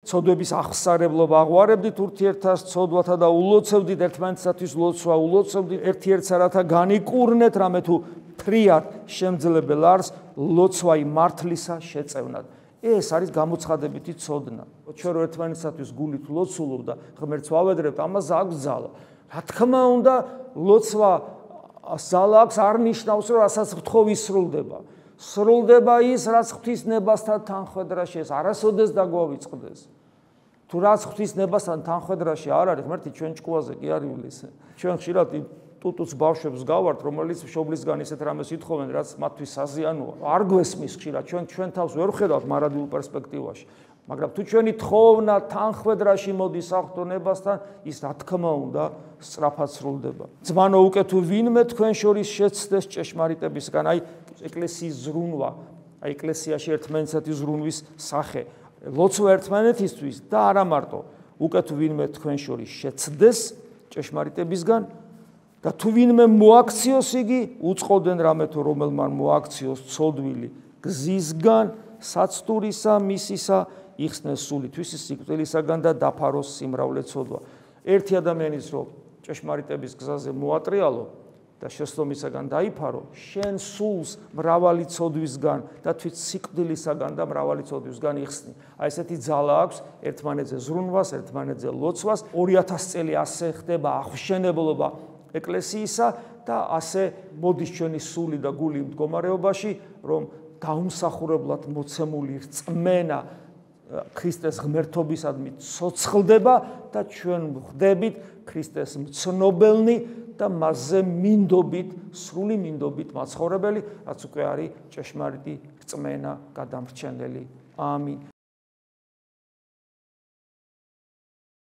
ცოდვების აღსარებლობა აღვარებდით ურთიერთას ცოდვათა და ულოცევდით ერთმანეთისათვის ლოცვა ულოცევდით ერთ-ერთს რათა განიკურნეთ რამე თუ ფრიად შემძლებელ არს ლოცვაი მართლისა შეწევნად. ეს არის გამოცხადებითი ცოდნა. ჩვენ რო ერთმანეთისათვის გულით ლოცულობ და ღმერთს ვავედრებთ, ამას აქვს ძალა. რა თქმა უნდა, ლოცვა ძალა აქვს არ ნიშნავს, რომ რასაც ვთხოვ ისრულდება. სრულდება ის, რაც ღვთისნებასთან თანხვედრაში ეს არასოდეს დაგვავიწყდეს. თუ რაც ღვთისნებასთან თანხვედრაში არ არის, ღმერთი ჩვენ ჭკუაზე კი არ ივლის. ჩვენ ხშირად ტუტუს ბავშვებს გავართ, რომელიც მშობლისგან ისეთ რამეს ითხოვენ, რაც მათთვის საზიანოა. არ გვესმის ხშირად, ჩვენ თავს ვერ ვხედავთ მარადილ პერსპექტივაში. მაგრამ თუ ჩვენი თხოვნა თანხვედრაში მოდის საღვთო-ნებასთან, ის რა თქმა უნდა სწრაფად სრულდება. ძმანო უკვე თუ ვინმე თქვენ შორის შეცდეს ჭეშმარიტებისგან, აი ეკლესიის ზრუნვა, აი ეკლესიაში ერთმანეთისათვის ზრუნვის სახე, ლოცვა ერთმანეთისთვის და არა მარტო, უკვე თუ ვინმე თქვენ შორის შეცდეს ჭეშმარიტებისგან და თუ ვინმე მოაქციოს იგი, უწყობდნენ რამე თუ რომელმან მოაქციოს ცოდვილი გზისგან, საცტურისა, მისისა, იხსნეს სული თვისის სიკვდილისაგან და დაფაროს სიმრავლე ცოდვა. ერთი ადამიანის რო ჭეშმარიტების გზაზე მოატრიალო და შესლომისაგან დაიფარო, შენ სულს მრავალი ცოდვისგან და თვით სიკვდილისაგან და მრავალი ცოდვისგან იხსნი. აი ესეთი ძალა აქვს ერთმანეთზე ზრუნვას, ერთმანეთზე ლოცვას. 2000 წელი ასე ხდება აღშენებლობა ეკლესიისა და ასე მოდის ჩვენი სული და გული მდგომარეობაში, რომ დაუმსახურებლად მოცემული რწმენა ქრისტეს ღმერთობისადმი ცოცხლდება და ჩვენ ვხდებით ქრისტეს მცნობელნი და მასზე მინდობით, სრული მინდობით მაცხოვრებელი, რაც უკვე არის ჭეშმარიტი რწმენა გადამრჩენელი. ამინ.